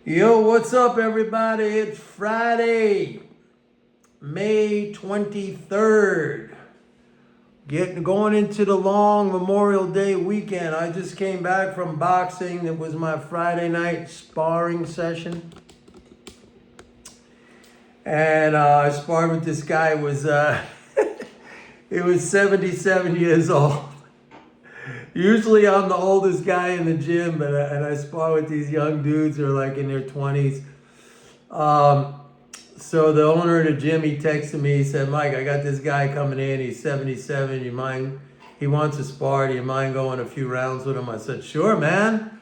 Yo, what's up, everybody? It's Friday, May 23rd. Going into the long Memorial Day weekend. I just came back from boxing. It was my Friday night sparring session. And I sparred with this guy he was 77 years old. Usually I'm the oldest guy in the gym, and I spar with these young dudes who are like in their 20s. So the owner of the gym, he texted me, he said, Mike, I got this guy coming in, he's 77, you mind, he wants to spar, do you mind going a few rounds with him? I said, sure, man.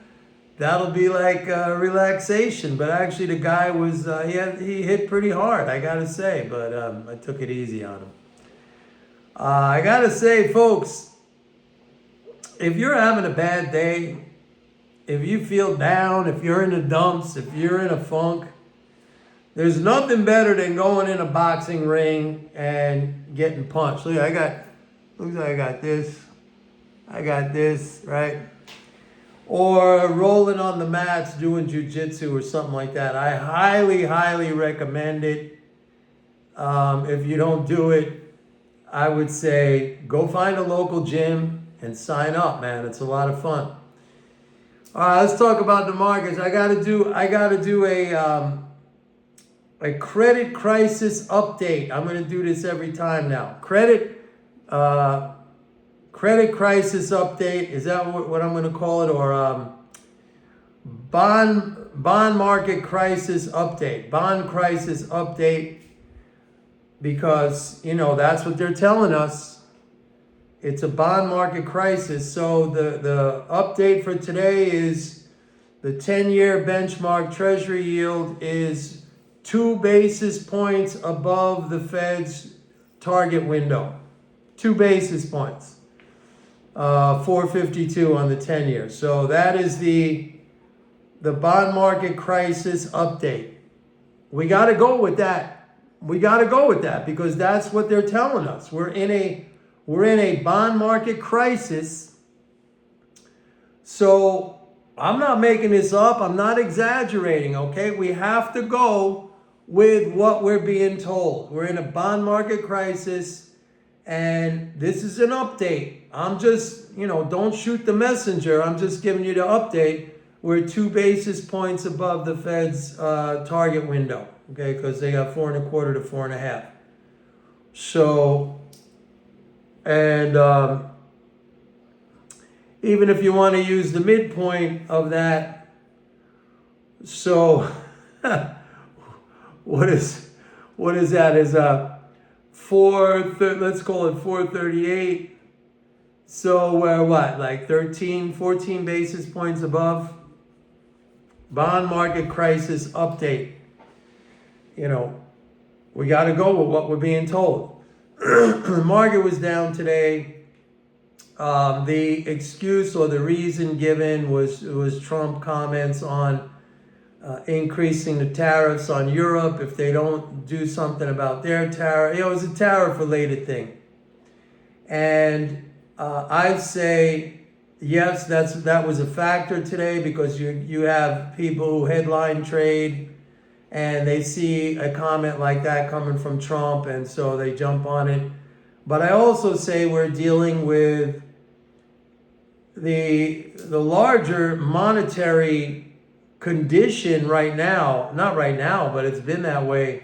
That'll be like relaxation. But actually the guy was, he hit pretty hard, I gotta say, but I took it easy on him. I gotta say, folks, if you're having a bad day, if you feel down, if you're in the dumps, if you're in a funk, there's nothing better than going in a boxing ring and getting punched. Look, looks like I got this, right? Or rolling on the mats doing jujitsu or something like that. I highly, highly recommend it. If you don't do it, I would say go find a local gym and sign up, man. It's a lot of fun. All right, let's talk about the markets. I gotta do a credit crisis update. I'm going to do this every time now. Credit crisis update. Is that what I'm going to call it? Or bond market crisis update. Bond crisis update. Because, that's what they're telling us. It's a bond market crisis. So the update for today is the 10-year benchmark treasury yield is 2 basis points above the Fed's target window. 2 basis points. 452 on the 10-year. So that is the bond market crisis update. We got to go with that. Because that's what they're telling us. We're in a bond market crisis. So I'm not making this up. I'm not exaggerating, okay? We have to go with what we're being told. We're in a bond market crisis, and this is an update. I'm just, don't shoot the messenger. I'm just giving you the update. We're 2 basis points above the Fed's target window, okay? Because they got 4.25 to 4.5. So, and even if you want to use the midpoint of that, so what is that? Is let's call it 438. So we're what, like 13, 14 basis points above? Bond market crisis update. We got to go with what we're being told. The market was down today. The excuse or the reason given was Trump comments on increasing the tariffs on Europe if they don't do something about their tariff. It was a tariff-related thing. And I'd say, yes, that was a factor today because you have people who headline trade and they see a comment like that coming from Trump and so they jump on it. But I also say we're dealing with the larger monetary condition right now, not right now, but it's been that way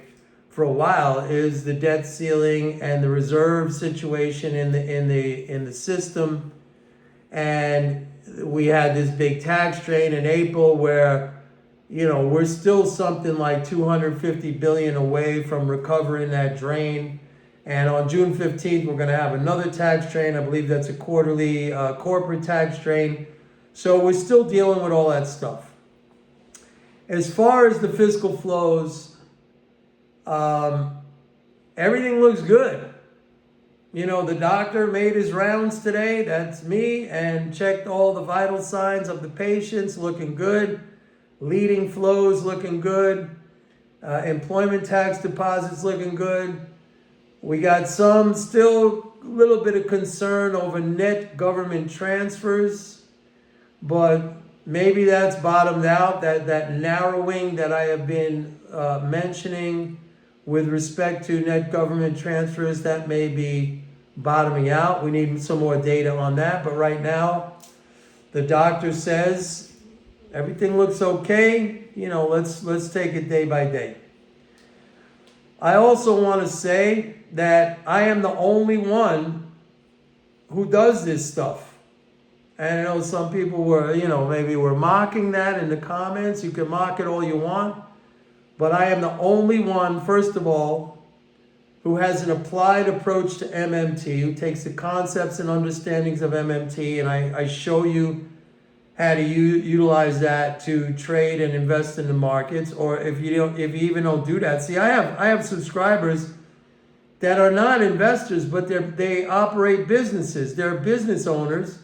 for a while, is the debt ceiling and the reserve situation in the system. And we had this big tax drain in April where, we're still something like 250 billion away from recovering that drain. And on June 15th, we're going to have another tax drain. I believe that's a quarterly corporate tax drain. So we're still dealing with all that stuff. As far as the fiscal flows, everything looks good. The doctor made his rounds today, that's me, and checked all the vital signs of the patients, looking good. Leading flows looking good. Employment tax deposits looking good. We got still a little bit of concern over net government transfers, but maybe that's bottomed out. That narrowing that I have been mentioning with respect to net government transfers, that may be bottoming out. We need some more data on that. But right now, the doctor says everything looks okay. Let's take it day by day. I also want to say that I am the only one who does this stuff. And I know some people were, maybe were mocking that in the comments. You can mock it all you want. But I am the only one, first of all, who has an applied approach to MMT, who takes the concepts and understandings of MMT, and I show you how to utilize that to trade and invest in the markets. Or if you even don't do that, see, I have subscribers that are not investors, but they operate businesses. They're business owners,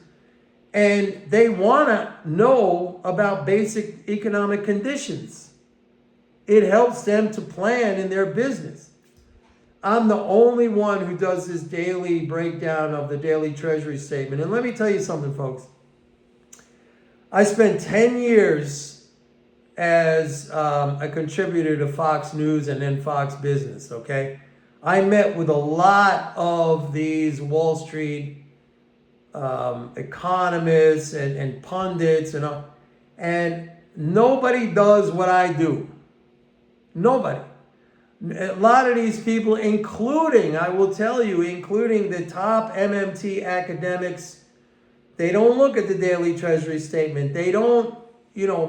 and they want to know about basic economic conditions. It helps them to plan in their business. I'm the only one who does this daily breakdown of the daily treasury statement. And let me tell you something, folks. I spent 10 years as a contributor to Fox News and then Fox Business, okay? I met with a lot of these Wall Street economists and pundits and nobody does what I do. Nobody. A lot of these people, including the top MMT academics, they don't look at the daily treasury statement. They don't,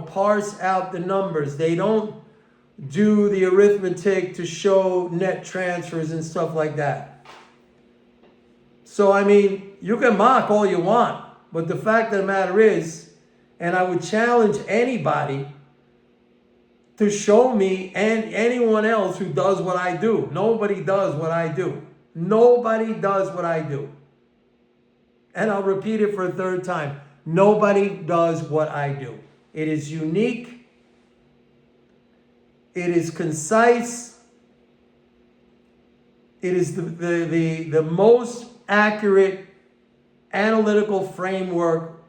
parse out the numbers. They don't do the arithmetic to show net transfers and stuff like that. So, you can mock all you want, but the fact of the matter is, and I would challenge anybody to show me and anyone else who does what I do. Nobody does what I do. Nobody does what I do. And I'll repeat it for a third time. Nobody does what I do. It is unique. It is concise. It is the most accurate analytical framework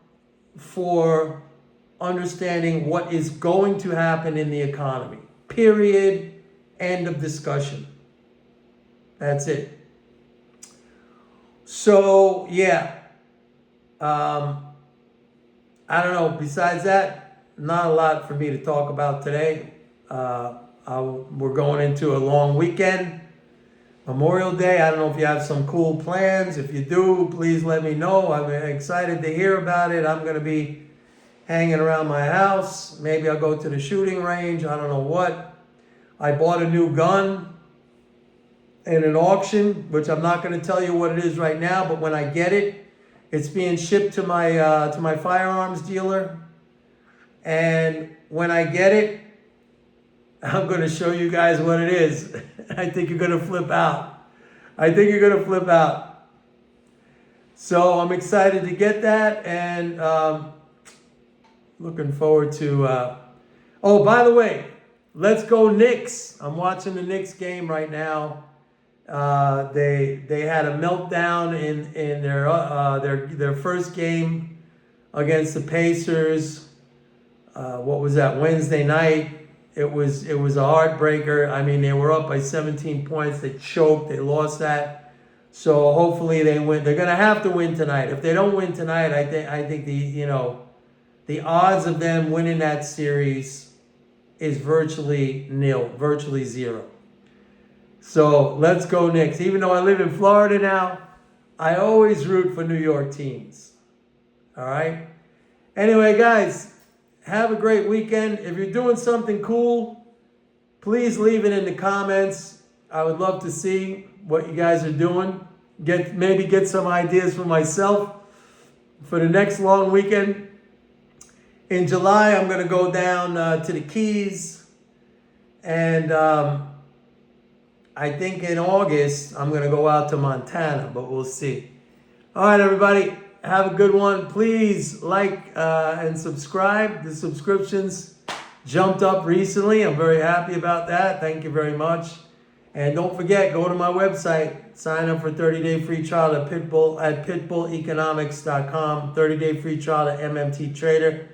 for understanding what is going to happen in the economy. Period. End of discussion. That's it. So, yeah. I don't know. Besides that, not a lot for me to talk about today. We're going into a long weekend. Memorial Day. I don't know if you have some cool plans. If you do, please let me know. I'm excited to hear about it. I'm going to be hanging around my house. Maybe I'll go to the shooting range. I don't know what. I bought a new gun in an auction, which I'm not going to tell you what it is right now, but when I get it, it's being shipped to my firearms dealer. And when I get it, I'm going to show you guys what it is. I think you're going to flip out. So I'm excited to get that, and looking forward to... Oh, by the way, let's go Knicks. I'm watching the Knicks game right now. They had a meltdown in their first game against the Pacers. What was that? Wednesday night. It was a heartbreaker. They were up by 17 points. They choked. They lost that. So hopefully they win. They're gonna have to win tonight. If they don't win tonight, I think the odds of them winning that series is virtually nil, virtually zero. So let's go Knicks. Even though I live in Florida now, I always root for New York teams. All right? Anyway, guys, have a great weekend. If you're doing something cool, please leave it in the comments. I would love to see what you guys are doing. Maybe get some ideas for myself for the next long weekend. In July, I'm going to go down to the Keys. And I think in August, I'm going to go out to Montana, but we'll see. All right, everybody, have a good one. Please like and subscribe. The subscriptions jumped up recently. I'm very happy about that. Thank you very much. And don't forget, go to my website. Sign up for 30-day free trial at pitbulleconomics.com. 30-day free trial at MMT Trader.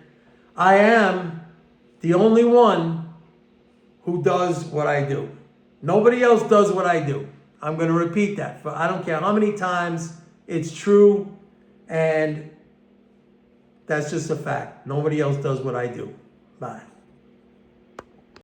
I am the only one who does what I do. Nobody else does what I do. I'm going to repeat that. I don't care how many times it's true, and that's just a fact. Nobody else does what I do. Bye.